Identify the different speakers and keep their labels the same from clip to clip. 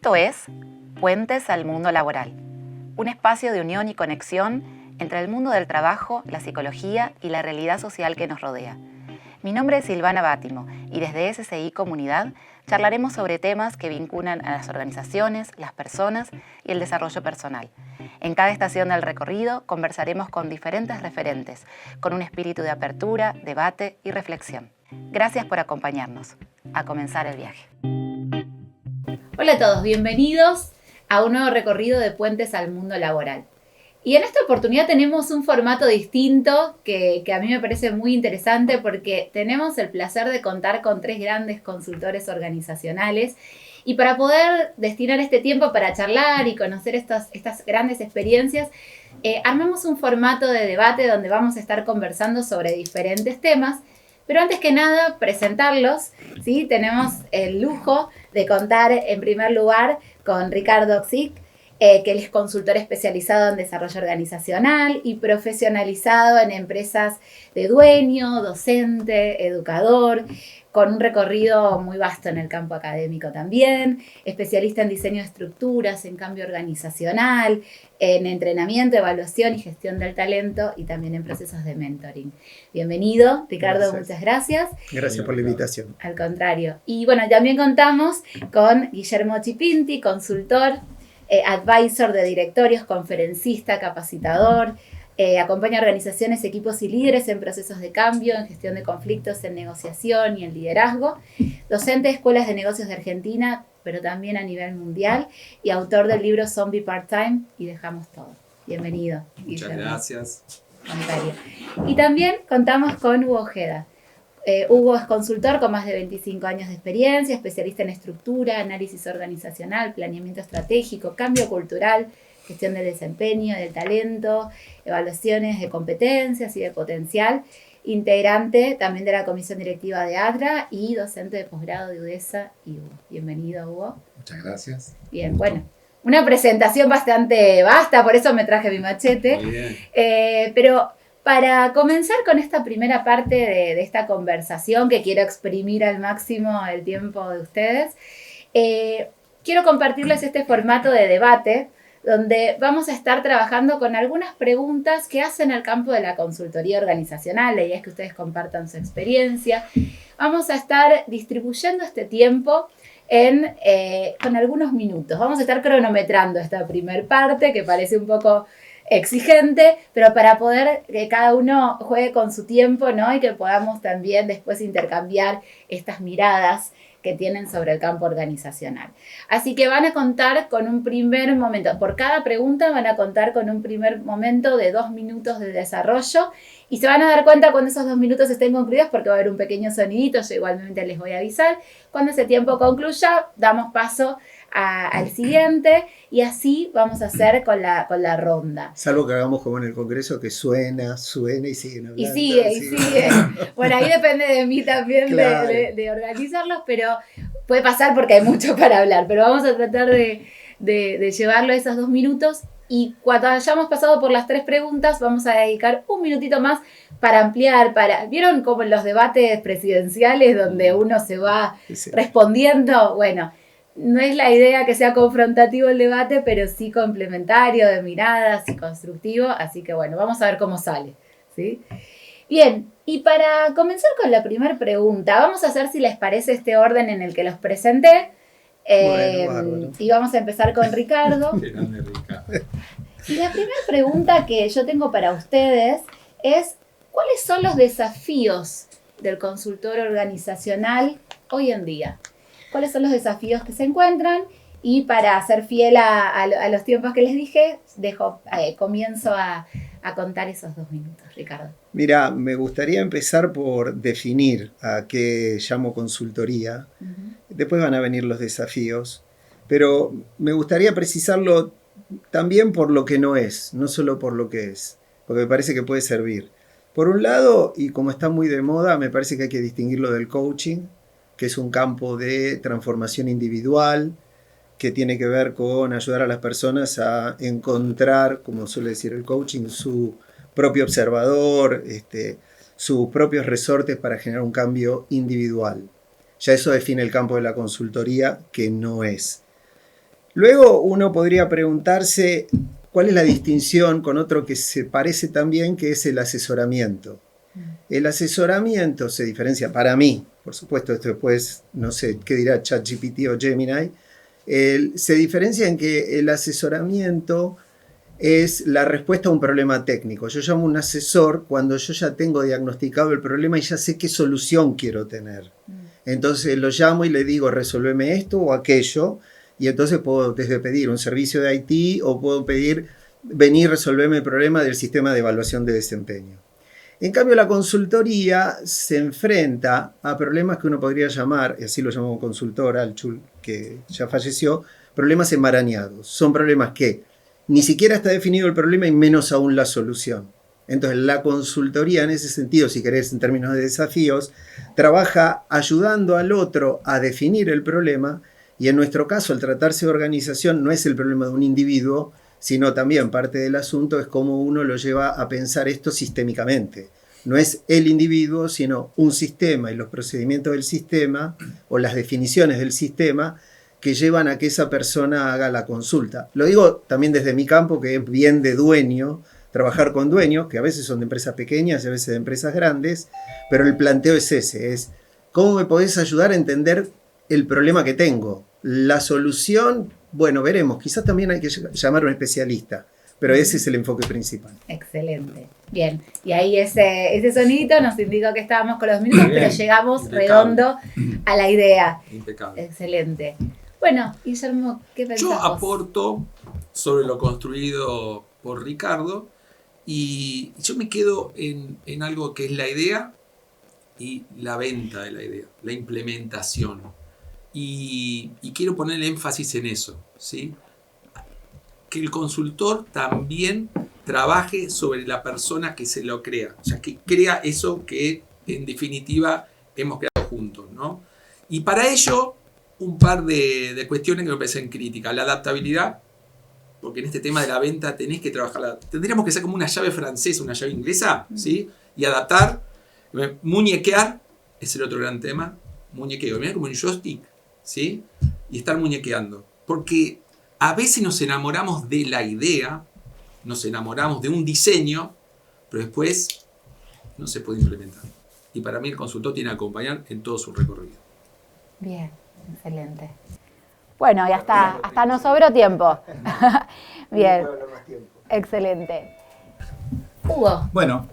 Speaker 1: Esto es Puentes al Mundo Laboral, un espacio de unión y conexión entre el mundo del trabajo, la psicología y la realidad social que nos rodea. Mi nombre es Silvana Bátimo y desde SCI Comunidad charlaremos sobre temas que vinculan a las organizaciones, las personas y el desarrollo personal. En cada estación del recorrido conversaremos con diferentes referentes, con un espíritu de apertura, debate y reflexión. Gracias por acompañarnos. A comenzar el viaje. Hola a todos, bienvenidos a un nuevo recorrido de Puentes al Mundo Laboral. Y en esta oportunidad tenemos un formato distinto que a mí me parece muy interesante porque tenemos el placer de contar con 3 grandes consultores organizacionales y para poder destinar este tiempo para charlar y conocer estas grandes experiencias, armamos un formato de debate donde vamos a estar conversando sobre diferentes temas. Pero antes que nada, presentarlos, ¿sí? Tenemos el lujo de contar en primer lugar con Ricardo Xic, que él es consultor especializado en desarrollo organizacional y profesionalizado en empresas de dueño, docente, educador, con un recorrido muy vasto en el campo académico también, especialista en diseño de estructuras, en cambio organizacional, en entrenamiento, evaluación y gestión del talento y también en procesos de mentoring. Bienvenido, Ricardo, muchas gracias.
Speaker 2: Gracias por la invitación.
Speaker 1: Al contrario. Y bueno, también contamos con Guillermo Chipinti, consultor, advisor de directorios, conferencista, capacitador, acompaña organizaciones, equipos y líderes en procesos de cambio, en gestión de conflictos, en negociación y en liderazgo, docente de escuelas de negocios de Argentina, pero también a nivel mundial, y autor del libro Zombie Part-Time y Dejamos Todo. Bienvenido.
Speaker 3: Muchas gracias.
Speaker 1: Y también contamos con Hugo Ojeda. Hugo es consultor con más de 25 años de experiencia, especialista en estructura, análisis organizacional, planeamiento estratégico, cambio cultural, gestión del desempeño, del talento, evaluaciones de competencias y de potencial, integrante también de la comisión directiva de ADRA y docente de posgrado de UDESA y Hugo. Bienvenido, Hugo.
Speaker 2: Muchas gracias.
Speaker 1: Bien, bueno, una presentación bastante vasta, por eso me traje mi machete.
Speaker 3: Muy bien.
Speaker 1: Pero para comenzar con esta primera parte de esta conversación, que quiero exprimir al máximo el tiempo de ustedes, quiero compartirles este formato de debate donde vamos a estar trabajando con algunas preguntas que hacen al campo de la consultoría organizacional. La idea es que ustedes compartan su experiencia. Vamos a estar distribuyendo este tiempo con algunos minutos. Vamos a estar cronometrando esta primer parte, que parece un poco exigente, pero para poder que cada uno juegue con su tiempo, ¿no? Y que podamos también después intercambiar estas miradas que tienen sobre el campo organizacional. Así que van a contar con un primer momento, por cada pregunta van a contar con un primer momento de 2 minutos de desarrollo y se van a dar cuenta cuando esos 2 minutos estén concluidos porque va a haber un pequeño sonidito, yo igualmente les voy a avisar. Cuando ese tiempo concluya, damos paso al siguiente y así vamos a hacer con la ronda.
Speaker 2: Salvo que hagamos como en el Congreso, que suena y siguen hablando.
Speaker 1: Y sigue. Bueno, ahí depende de mí también, claro, de organizarlos, pero puede pasar porque hay mucho para hablar, pero vamos a tratar de llevarlo a esos 2 minutos y cuando hayamos pasado por las 3 preguntas vamos a dedicar un minutito más para ampliar, ¿vieron como en los debates presidenciales donde uno se va respondiendo? Bueno, no es la idea que sea confrontativo el debate, pero sí complementario, de miradas y constructivo. Así que bueno, vamos a ver cómo sale, ¿sí? Bien, y para comenzar con la primera pregunta, vamos a hacer, si les parece, este orden en el que los presenté. Bueno, y vamos a empezar con Ricardo. Y la primera pregunta que yo tengo para ustedes es, ¿cuáles son los desafíos del consultor organizacional hoy en día? ¿Cuáles son los desafíos que se encuentran? Y para ser fiel a los tiempos que les dije, comienzo a contar esos 2 minutos, Ricardo.
Speaker 2: Mira, me gustaría empezar por definir a qué llamo consultoría. Uh-huh. Después van a venir los desafíos, pero me gustaría precisarlo también por lo que no es, no solo por lo que es, porque me parece que puede servir. Por un lado, y como está muy de moda, me parece que hay que distinguirlo del coaching, que es un campo de transformación individual, que tiene que ver con ayudar a las personas a encontrar, como suele decir el coaching, su propio observador, sus propios resortes para generar un cambio individual. Ya eso define el campo de la consultoría, que no es. Luego uno podría preguntarse cuál es la distinción con otro que se parece también, que es el asesoramiento. El asesoramiento se diferencia para mí, por supuesto, esto después no sé qué dirá ChatGPT o Gemini, se diferencia en que el asesoramiento es la respuesta a un problema técnico. Yo llamo un asesor cuando yo ya tengo diagnosticado el problema y ya sé qué solución quiero tener. Entonces lo llamo y le digo, resolveme esto o aquello, y entonces puedo desde pedir un servicio de IT o puedo pedir, venir a resolverme el problema del sistema de evaluación de desempeño. En cambio, la consultoría se enfrenta a problemas que uno podría llamar, y así lo llamó consultor Alchul, que ya falleció, problemas enmarañados. Son problemas que ni siquiera está definido el problema y menos aún la solución. Entonces, la consultoría en ese sentido, si querés en términos de desafíos, trabaja ayudando al otro a definir el problema, y en nuestro caso, al tratarse de organización, no es el problema de un individuo, sino también parte del asunto es cómo uno lo lleva a pensar esto sistémicamente. No es el individuo, sino un sistema y los procedimientos del sistema o las definiciones del sistema que llevan a que esa persona haga la consulta. Lo digo también desde mi campo, que es bien de dueño, trabajar con dueños, que a veces son de empresas pequeñas y a veces de empresas grandes, pero el planteo es ese, es ¿cómo me podés ayudar a entender el problema que tengo? La solución, bueno, veremos, quizás también hay que llamar a un especialista, pero ese es el enfoque principal.
Speaker 3: Excelente. Bien, y ahí ese sonidito nos indicó que estábamos con los minutos, pero llegamos
Speaker 4: impecable,
Speaker 3: redondo a la idea.
Speaker 4: Impecable.
Speaker 3: Excelente. Bueno, Guillermo, ¿qué pensás
Speaker 4: Yo
Speaker 3: vos?
Speaker 4: aporto sobre lo construido por Ricardo y yo me quedo en algo que es la idea y la venta de la idea, la implementación. Y quiero poner énfasis en eso, ¿sí? Que el consultor también trabaje sobre la persona que se lo crea, o sea, que crea eso que en definitiva hemos creado juntos, ¿no? Y para ello, un par de cuestiones que me parecen críticas. La adaptabilidad, porque en este tema de la venta tenés que trabajar, tendríamos que ser como una llave francesa, una llave inglesa, ¿sí? Y adaptar, muñequear, es el otro gran tema, muñequeo, mirá como un joystick, ¿sí? Y estar muñequeando, porque a veces nos enamoramos de la idea, nos enamoramos de un diseño, pero después no se puede implementar. Y para mí el consultor tiene que acompañar en todo su recorrido.
Speaker 3: Bien, excelente. Bueno, y hasta nos sobró tiempo. Bien, excelente. Hugo.
Speaker 5: Bueno,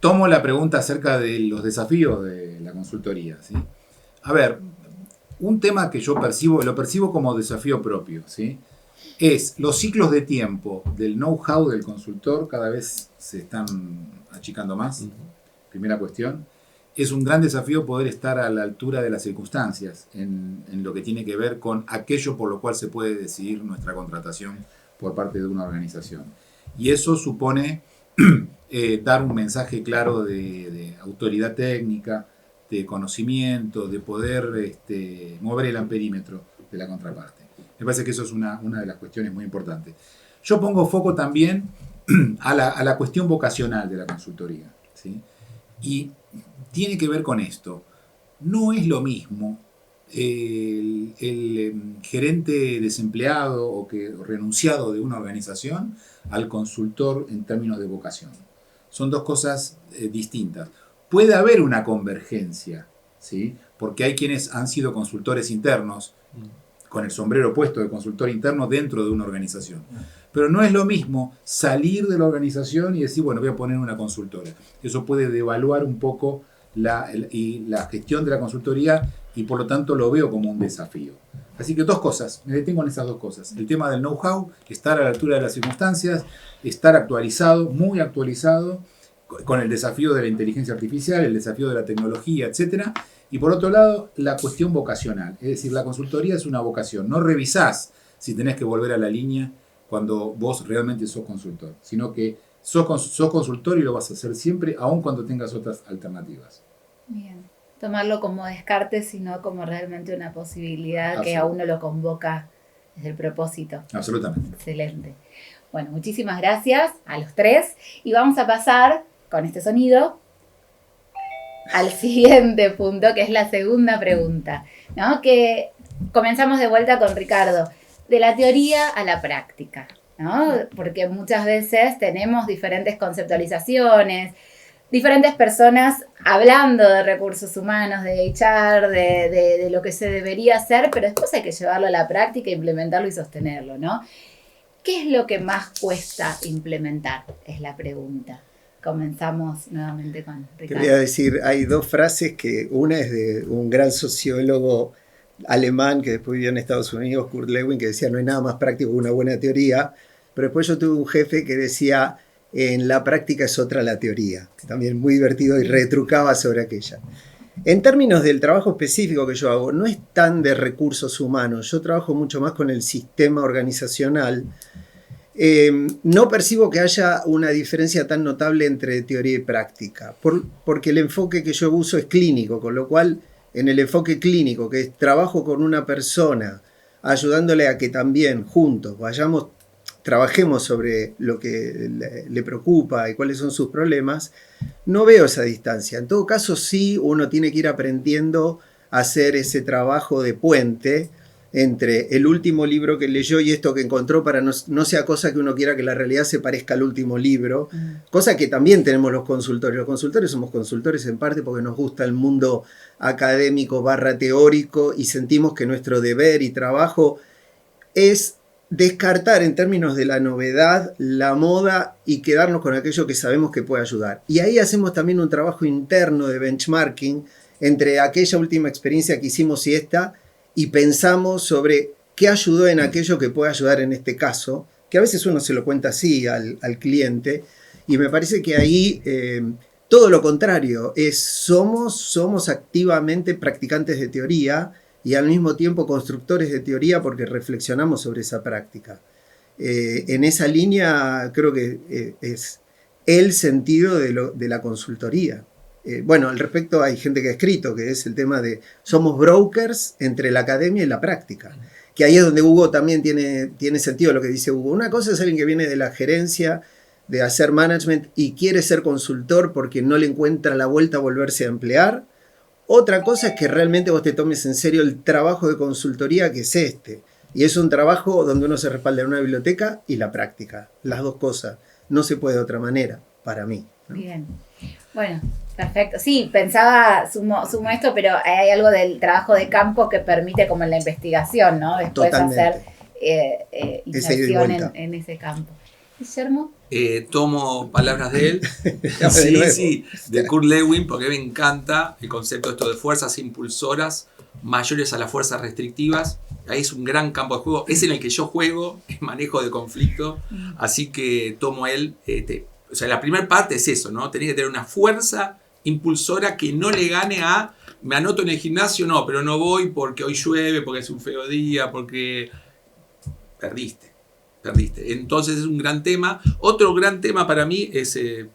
Speaker 5: tomo la pregunta acerca de los desafíos de la consultoría, ¿sí? A ver, un tema que yo lo percibo como desafío propio, ¿sí? Es los ciclos de tiempo del know-how del consultor cada vez se están achicando más. Primera cuestión. Es un gran desafío poder estar a la altura de las circunstancias en lo que tiene que ver con aquello por lo cual se puede decidir nuestra contratación por parte de una organización. Y eso supone dar un mensaje claro de autoridad técnica, de conocimiento, de poder mover el amperímetro de la contraparte. Me parece que eso es una de las cuestiones muy importantes. Yo pongo foco también a la cuestión vocacional de la consultoría, ¿sí? Y tiene que ver con esto. No es lo mismo el gerente desempleado o renunciado de una organización al consultor en términos de vocación. Son dos cosas distintas. Puede haber una convergencia, ¿sí? Porque hay quienes han sido consultores internos con el sombrero puesto de consultor interno dentro de una organización. Pero no es lo mismo salir de la organización y decir, bueno, voy a poner una consultora. Eso puede devaluar un poco la gestión de la consultoría y por lo tanto lo veo como un desafío. Así que dos cosas, me detengo en esas dos cosas. El tema del know-how, estar a la altura de las circunstancias, estar actualizado, muy actualizado, con el desafío de la inteligencia artificial, el desafío de la tecnología, etc. Y por otro lado, la cuestión vocacional. Es decir, la consultoría es una vocación. No revisás si tenés que volver a la línea cuando vos realmente sos consultor, sino que sos consultor y lo vas a hacer siempre, aun cuando tengas otras alternativas.
Speaker 3: Bien. Tomarlo como descarte, sino como realmente una posibilidad que a uno lo convoca desde el propósito.
Speaker 5: Absolutamente.
Speaker 3: Excelente. Bueno, muchísimas gracias a los tres y vamos a pasar con este sonido al siguiente punto, que es la segunda pregunta, ¿no? Que comenzamos de vuelta con Ricardo. de la teoría a la práctica, ¿no? Porque muchas veces tenemos diferentes conceptualizaciones, diferentes personas hablando de recursos humanos, de HR, de lo que se debería hacer, pero después hay que llevarlo a la práctica, implementarlo y sostenerlo, ¿no? ¿Qué es lo que más cuesta implementar? Es la pregunta. Comenzamos nuevamente con
Speaker 2: Te
Speaker 3: Ricardo.
Speaker 2: voy a decir, hay dos frases que una es de un gran sociólogo alemán que después vivió en Estados Unidos, Kurt Lewin, que decía no hay nada más práctico que una buena teoría, pero después yo tuve un jefe que decía en la práctica es otra la teoría, que también muy divertido y retrucaba sobre aquella. En términos del trabajo específico que yo hago, no es tan de recursos humanos, yo trabajo mucho más con el sistema organizacional. No percibo que haya una diferencia tan notable entre teoría y práctica, porque el enfoque que yo uso es clínico, con lo cual en el enfoque clínico, que es trabajo con una persona, ayudándole a que también juntos trabajemos sobre lo que le preocupa y cuáles son sus problemas, no veo esa distancia. En todo caso, sí uno tiene que ir aprendiendo a hacer ese trabajo de puente entre el último libro que leyó y esto que encontró para no sea cosa que uno quiera que la realidad se parezca al último libro, cosa que también tenemos los consultores. Los consultores somos consultores en parte porque nos gusta el mundo académico / teórico y sentimos que nuestro deber y trabajo es descartar en términos de la novedad, la moda y quedarnos con aquello que sabemos que puede ayudar. Y ahí hacemos también un trabajo interno de benchmarking entre aquella última experiencia que hicimos y esta, y pensamos sobre qué ayudó en aquello que puede ayudar en este caso, que a veces uno se lo cuenta así al cliente, y me parece que ahí todo lo contrario, somos activamente practicantes de teoría, y al mismo tiempo constructores de teoría porque reflexionamos sobre esa práctica. En esa línea creo que es el sentido de la consultoría. Bueno, al respecto hay gente que ha escrito que es el tema de somos brokers entre la academia y la práctica, que ahí es donde Hugo también tiene sentido lo que dice Hugo. Una cosa es alguien que viene de la gerencia, de hacer management y quiere ser consultor porque no le encuentra la vuelta a volverse a emplear. Otra cosa es que realmente vos te tomes en serio el trabajo de consultoría que es este. Y es un trabajo donde uno se respalda en una biblioteca y la práctica. Las dos cosas. No se puede de otra manera, para mí, ¿no?
Speaker 3: Bien. Bueno, perfecto. Sí, pensaba, sumo esto, pero hay algo del trabajo de campo que permite como en la investigación, ¿no? Después
Speaker 2: Totalmente.
Speaker 3: hacer
Speaker 2: Esa ida y
Speaker 3: inmersión
Speaker 2: vuelta.
Speaker 3: en ese campo. Guillermo.
Speaker 4: Tomo palabras de él, sí, de Kurt Lewin, porque me encanta el concepto esto de fuerzas impulsoras mayores a las fuerzas restrictivas. Ahí es un gran campo de juego, es en el que yo juego, es manejo de conflicto, así que tomo él, o sea, la primera parte es eso, ¿no? Tenés que tener una fuerza impulsora que no le gane a, me anoto en el gimnasio, no, pero no voy porque hoy llueve, porque es un feo día, porque perdiste. Entonces es un gran tema. Otro gran tema para mí es, el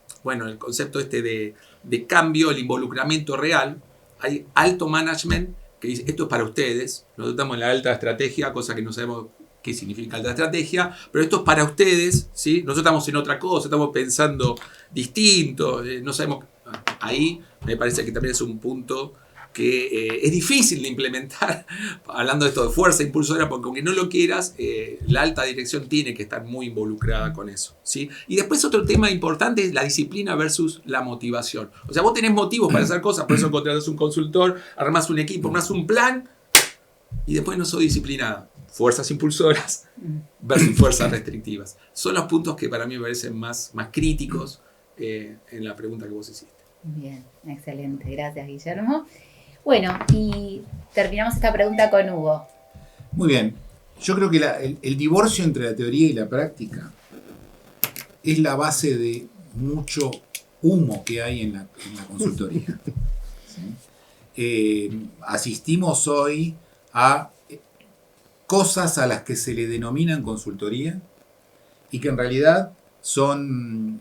Speaker 4: concepto de cambio, el involucramiento real. Hay alto management que dice, esto es para ustedes. Nosotros estamos en la alta estrategia, cosa que no sabemos qué significa alta estrategia, pero esto es para ustedes, ¿sí? Nosotros estamos en otra cosa, estamos pensando distinto, no sabemos. Ahí me parece que también es un punto que es difícil de implementar, hablando de esto de fuerza impulsora, porque aunque no lo quieras, la alta dirección tiene que estar muy involucrada con eso, ¿sí? Y después otro tema importante es la disciplina versus la motivación. O sea, vos tenés motivos para hacer cosas, por eso contratás un consultor, armás un equipo, armás un plan, y después no sos disciplinada. Fuerzas impulsoras versus fuerzas restrictivas. Son los puntos que para mí me parecen más críticos en la pregunta que vos hiciste.
Speaker 3: Bien, excelente. Gracias, Guillermo. Bueno, y terminamos esta pregunta con Hugo.
Speaker 5: Muy bien. Yo creo que el divorcio entre la teoría y la práctica es la base de mucho humo que hay en la consultoría. ¿Sí? Asistimos hoy a cosas a las que se le denominan consultoría y que en realidad son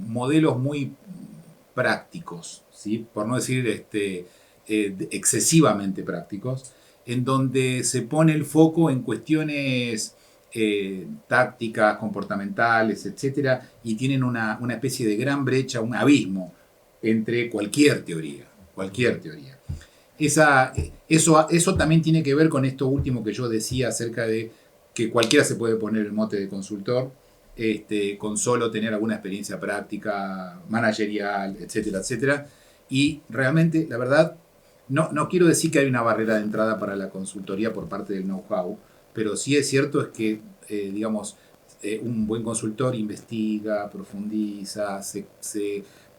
Speaker 5: modelos muy prácticos, ¿sí? Por no decir excesivamente prácticos, en donde se pone el foco en cuestiones tácticas, comportamentales, etc. Y tienen una especie de gran brecha, un abismo entre cualquier teoría. Eso también tiene que ver con esto último que yo decía acerca de que cualquiera se puede poner el mote de consultor, con solo tener alguna experiencia práctica, managerial, etcétera, etcétera. Y realmente, la verdad, no quiero decir que hay una barrera de entrada para la consultoría por parte del know-how, pero sí es cierto es que, un buen consultor investiga, profundiza,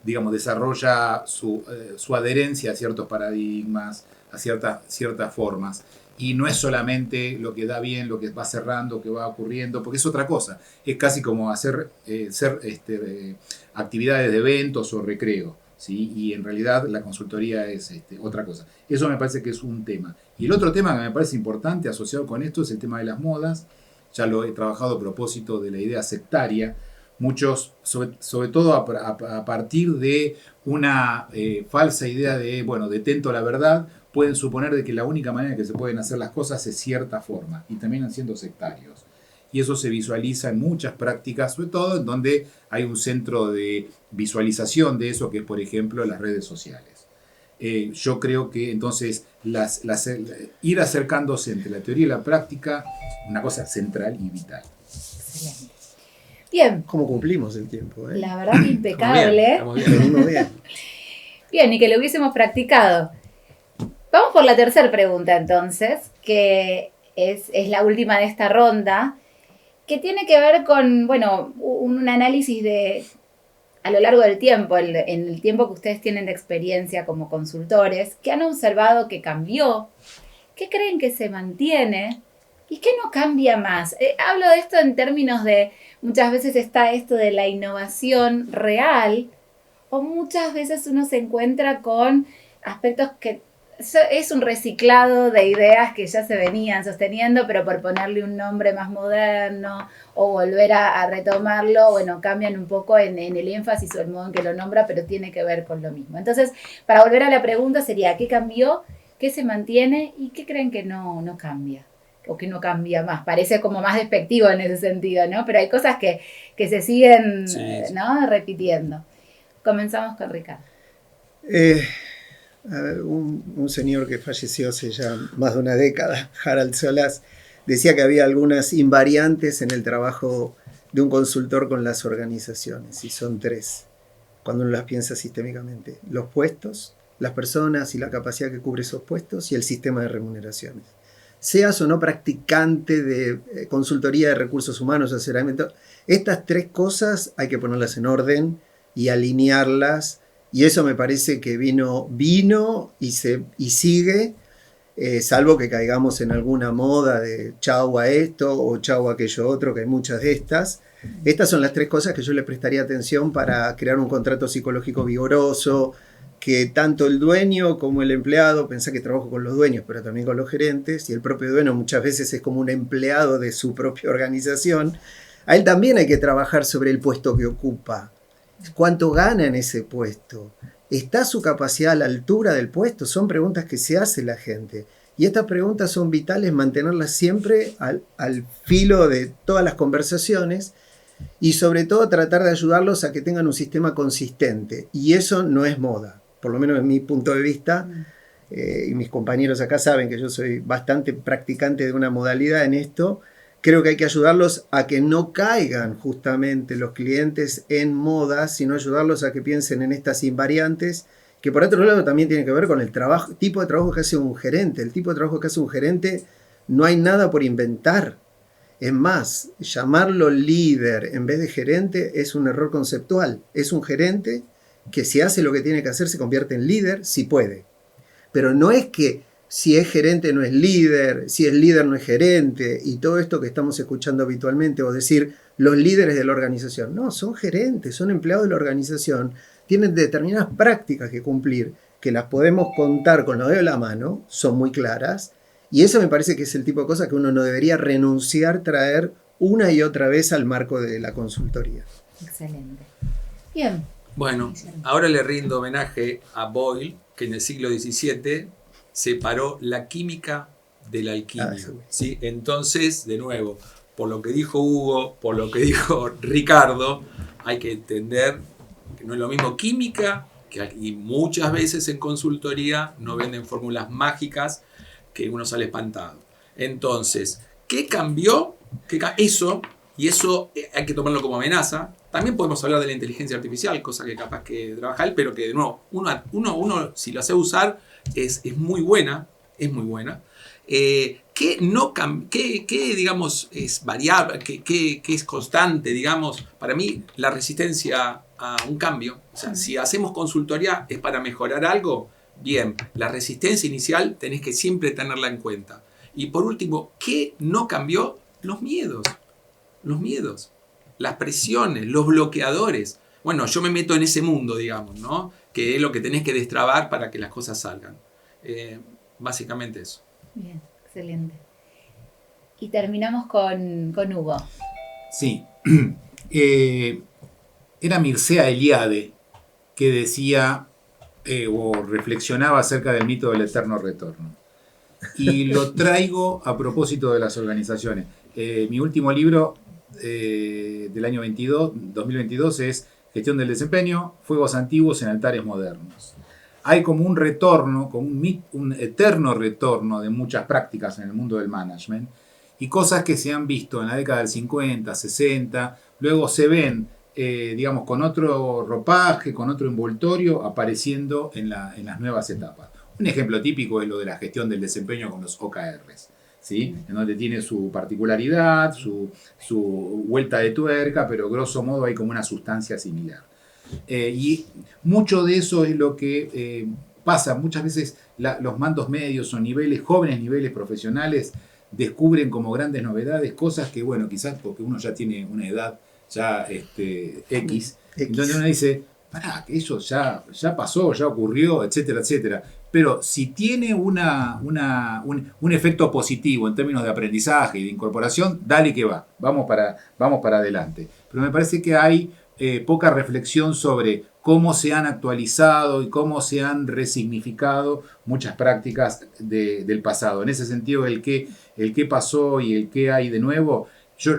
Speaker 5: desarrolla su adherencia a ciertos paradigmas, a ciertas formas. Y no es solamente lo que da bien, lo que va cerrando, que va ocurriendo, porque es otra cosa. Es casi como hacer actividades de eventos o recreo, ¿sí? Y en realidad la consultoría es otra cosa. Eso me parece que es un tema. Y el otro tema que me parece importante asociado con esto es el tema de las modas. Ya lo he trabajado a propósito de la idea sectaria. Muchos, sobre todo a partir de una falsa idea de, detento la verdad, pueden suponer de que la única manera en que se pueden hacer las cosas es cierta forma y terminan siendo sectarios. Y eso se visualiza en muchas prácticas, sobre todo en donde hay un centro de visualización de eso, que es, por ejemplo, las redes sociales. Yo creo que entonces ir acercándose entre la teoría y la práctica, una cosa central y vital.
Speaker 3: Excelente. Bien.
Speaker 2: ¿Cómo cumplimos el tiempo?
Speaker 3: La verdad que impecable.
Speaker 4: Estamos bien.
Speaker 2: Venimos bien.
Speaker 3: Bien, y que lo hubiésemos practicado. Vamos por la tercera pregunta entonces, que es la última de esta ronda, que tiene que ver con, un análisis de, a lo largo del tiempo, en el tiempo que ustedes tienen de experiencia como consultores, ¿qué han observado que cambió? ¿Qué creen que se mantiene? ¿Y qué no cambia más? Hablo de esto en términos de, muchas veces está esto de la innovación real, o muchas veces uno se encuentra con aspectos que es un reciclado de ideas que ya se venían sosteniendo, pero por ponerle un nombre más moderno o volver a retomarlo, cambian un poco en el énfasis o el modo en que lo nombra, pero tiene que ver con lo mismo. Entonces, para volver a la pregunta sería, ¿qué cambió? ¿Qué se mantiene? ¿Y qué creen que no cambia? O que no cambia más. Parece como más despectivo en ese sentido, ¿no? Pero hay cosas que se siguen,
Speaker 4: Sí.
Speaker 3: ¿no? repitiendo. Comenzamos con Ricardo.
Speaker 2: Un señor que falleció hace ya más de una década, Harald Solas, decía que había algunas invariantes en el trabajo de un consultor con las organizaciones, y son 3, cuando uno las piensa sistémicamente: los puestos, las personas y la capacidad que cubre esos puestos, y el sistema de remuneraciones. Seas o no practicante de consultoría de recursos humanos, asesoramiento, estas 3 cosas hay que ponerlas en orden y alinearlas. Y eso me parece que vino y sigue, salvo que caigamos en alguna moda de chau a esto o chau a aquello otro, que hay muchas de estas. Estas son las 3 cosas que yo le prestaría atención para crear un contrato psicológico vigoroso, que tanto el dueño como el empleado, pensá que trabajo con los dueños, pero también con los gerentes, y el propio dueño muchas veces es como un empleado de su propia organización, a él también hay que trabajar sobre el puesto que ocupa. ¿Cuánto gana en ese puesto? ¿Está su capacidad a la altura del puesto? Son preguntas que se hace la gente. Y estas preguntas son vitales, mantenerlas siempre al filo de todas las conversaciones, y sobre todo tratar de ayudarlos a que tengan un sistema consistente. Y eso no es moda, por lo menos en mi punto de vista. Y mis compañeros acá saben que yo soy bastante practicante de una modalidad en esto. Creo que hay que ayudarlos a que no caigan justamente los clientes en modas, sino ayudarlos a que piensen en estas invariantes, que por otro lado también tiene que ver con el tipo de trabajo que hace un gerente. El tipo de trabajo que hace un gerente no hay nada por inventar. Es más, llamarlo líder en vez de gerente es un error conceptual. Es un gerente que, si hace lo que tiene que hacer, se convierte en líder si puede. Pero no es que si es gerente no es líder, si es líder no es gerente, y todo esto que estamos escuchando habitualmente, o decir los líderes de la organización. No, son gerentes, son empleados de la organización, tienen determinadas prácticas que cumplir, que las podemos contar con los dedos de la mano, son muy claras, y eso me parece que es el tipo de cosas que uno no debería renunciar, traer una y otra vez al marco de la consultoría.
Speaker 3: Excelente. Bien.
Speaker 4: Bueno, ahora le rindo homenaje a Boyle, que en el siglo XVII separó la química de la alquimia. ¿Sí? Entonces, de nuevo, por lo que dijo Hugo, por lo que dijo Ricardo, hay que entender que no es lo mismo química Y muchas veces en consultoría nos venden fórmulas mágicas que uno sale espantado. Entonces, ¿qué cambió? Eso, y eso hay que tomarlo como amenaza. También podemos hablar de la inteligencia artificial, cosa que capaz que trabaja él, pero que de nuevo, uno si lo hace usar, es muy buena, es muy buena. ¿Qué digamos, es variable, qué es constante, digamos? Para mí, la resistencia a un cambio. O sea, si hacemos consultoría es para mejorar algo, bien. La resistencia inicial tenés que siempre tenerla en cuenta. Y por último, ¿qué no cambió? Los miedos. Las presiones, los bloqueadores. Bueno, yo me meto en ese mundo, digamos, ¿no? Que es lo que tenés que destrabar para que las cosas salgan. Básicamente eso.
Speaker 3: Bien, excelente. Y terminamos con Hugo.
Speaker 5: Sí. Era Mircea Eliade que decía o reflexionaba acerca del mito del eterno retorno. Y lo traigo a propósito de las organizaciones. Mi último libro del año 2022 es Gestión del Desempeño, Fuegos Antiguos en Altares Modernos. Hay como un retorno, como un eterno retorno de muchas prácticas en el mundo del management y cosas que se han visto en la década del 50, 60, luego se ven, digamos, con otro ropaje, con otro envoltorio, apareciendo en las nuevas etapas. Un ejemplo típico es lo de la gestión del desempeño con los OKRs, ¿sí? En donde tiene su particularidad, su vuelta de tuerca, pero grosso modo hay como una sustancia similar. Y mucho de eso es lo que pasa. Muchas veces los mandos medios o jóvenes niveles profesionales descubren como grandes novedades cosas que, bueno, quizás porque uno ya tiene una edad ya X. Entonces uno dice, pará, que eso ya pasó, ya ocurrió, etcétera, etcétera. Pero si tiene un efecto positivo en términos de aprendizaje y de incorporación, dale que va, vamos para adelante. Pero me parece que hay poca reflexión sobre cómo se han actualizado y cómo se han resignificado muchas prácticas del pasado. En ese sentido, el qué pasó y el qué hay de nuevo,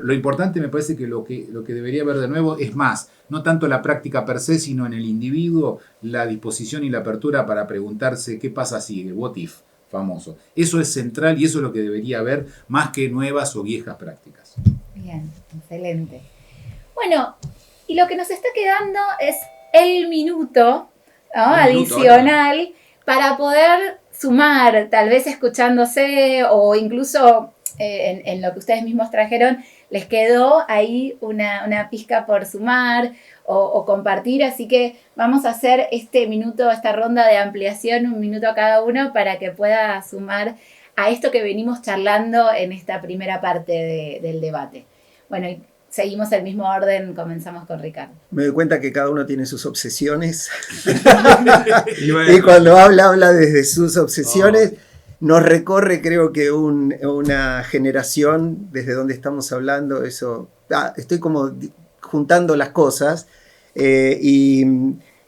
Speaker 5: lo importante me parece que lo que debería haber de nuevo es más, no tanto la práctica per se, sino en el individuo, la disposición y la apertura para preguntarse qué pasa si, el what if famoso. Eso es central y eso es lo que debería haber más que nuevas o viejas prácticas.
Speaker 3: Bien, excelente. Bueno, y lo que nos está quedando es el minuto, ¿no? Adicional para poder sumar, tal vez escuchándose o incluso en lo que ustedes mismos trajeron, les quedó ahí una pizca por sumar o compartir, así que vamos a hacer este minuto, esta ronda de ampliación, 1 minuto a cada uno para que pueda sumar a esto que venimos charlando en esta primera parte del debate. Bueno, y seguimos el mismo orden, comenzamos con Ricardo.
Speaker 2: Me doy cuenta que cada uno tiene sus obsesiones. Y cuando habla desde sus obsesiones, nos recorre, creo que una generación desde donde estamos hablando. Eso, estoy como juntando las cosas y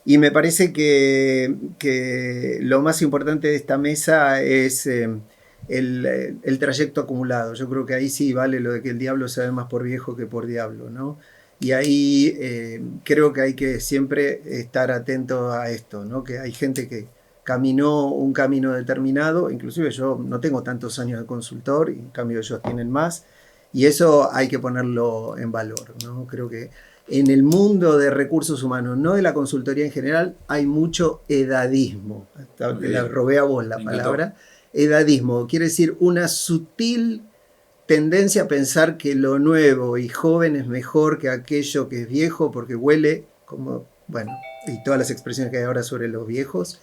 Speaker 2: me parece que lo más importante de esta mesa es el trayecto acumulado. Yo creo que ahí sí vale lo de que el diablo sabe más por viejo que por diablo, ¿no? Y ahí creo que hay que siempre estar atento a esto, ¿no? Que hay gente que caminó un camino determinado, inclusive yo no tengo tantos años de consultor, y en cambio ellos tienen más, y eso hay que ponerlo en valor, ¿no? Creo que en el mundo de recursos humanos, no de la consultoría en general, hay mucho edadismo. Te la robé a vos la palabra. Edadismo quiere decir una sutil tendencia a pensar que lo nuevo y joven es mejor que aquello que es viejo porque huele como, bueno, y todas las expresiones que hay ahora sobre los viejos,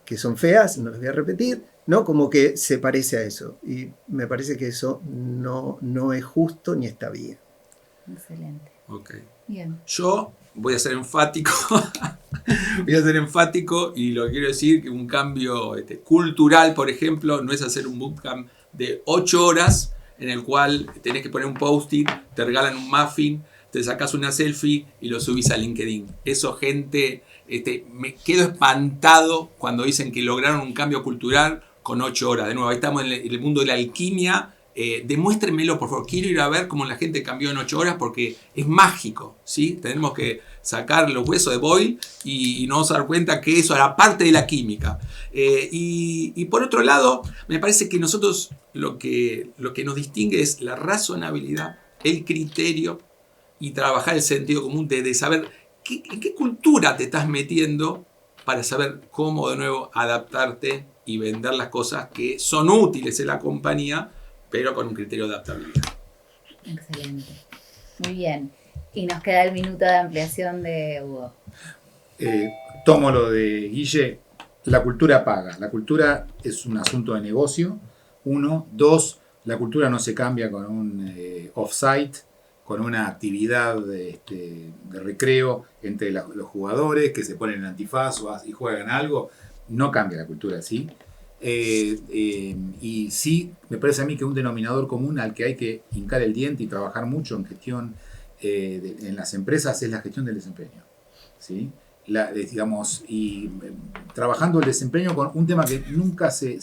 Speaker 2: que son feas, no las voy a repetir, ¿no? Como que se parece a eso. Y me parece que eso no es justo ni está bien.
Speaker 3: Excelente.
Speaker 4: Ok.
Speaker 3: Bien.
Speaker 4: Yo voy a ser enfático. Voy a ser enfático y lo quiero decir que un cambio cultural, por ejemplo, no es hacer un bootcamp de 8 horas en el cual tenés que poner un post-it, te regalan un muffin, te sacas una selfie y lo subís a LinkedIn. Eso, gente, me quedo espantado cuando dicen que lograron un cambio cultural con 8 horas. De nuevo, ahí estamos en el mundo de la alquimia demuéstrenmelo, por favor. Quiero ir a ver cómo la gente cambió en 8 horas porque es mágico, ¿sí? Tenemos que sacar los huesos de Boyle y nos vamos a dar cuenta que eso era parte de la química. Y por otro lado, me parece que nosotros lo que nos distingue es la razonabilidad, el criterio y trabajar el sentido común de saber en qué cultura te estás metiendo para saber cómo de nuevo adaptarte y vender las cosas que son útiles en la compañía, pero con un criterio de adaptabilidad.
Speaker 3: Excelente. Muy bien. Y nos queda el minuto de ampliación de Hugo.
Speaker 5: Tomo lo de Guille. La cultura paga. La cultura es un asunto de negocio. 1. 2. La cultura no se cambia con un off-site, con una actividad de recreo entre los jugadores que se ponen en antifaz y juegan algo. No cambia la cultura, ¿sí? Y sí, me parece a mí que un denominador común al que hay que hincar el diente y trabajar mucho en gestión en las empresas es la gestión del desempeño, ¿sí? Trabajando el desempeño con un tema que nunca se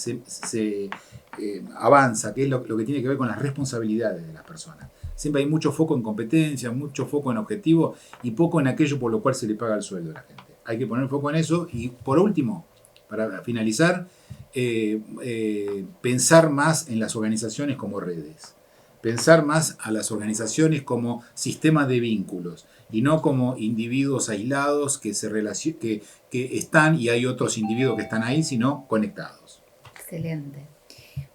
Speaker 5: avanza, que es lo que tiene que ver con las responsabilidades de las personas. Siempre hay mucho foco en competencia, mucho foco en objetivo y poco en aquello por lo cual se le paga el sueldo a la gente. Hay que poner foco en eso y, por último, para finalizar, pensar más en las organizaciones como redes. Pensar más a las organizaciones como sistemas de vínculos y no como individuos aislados que están y hay otros individuos que están ahí, sino conectados.
Speaker 3: Excelente.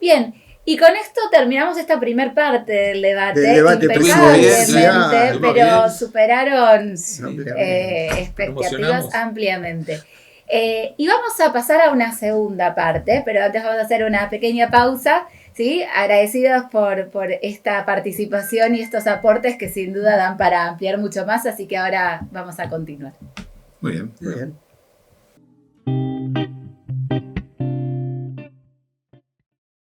Speaker 3: Bien, y con esto terminamos esta primer parte del debate.
Speaker 2: Del debate
Speaker 3: impecablemente, pero
Speaker 4: bien.
Speaker 3: superaron
Speaker 2: Ampliamente.
Speaker 3: expectativas ampliamente. Y vamos a pasar a una segunda parte, pero antes vamos a hacer una pequeña pausa, ¿sí? Agradecidos por esta participación y estos aportes que sin duda dan para ampliar mucho más, así que ahora vamos a continuar.
Speaker 5: Muy bien.
Speaker 2: Muy bien.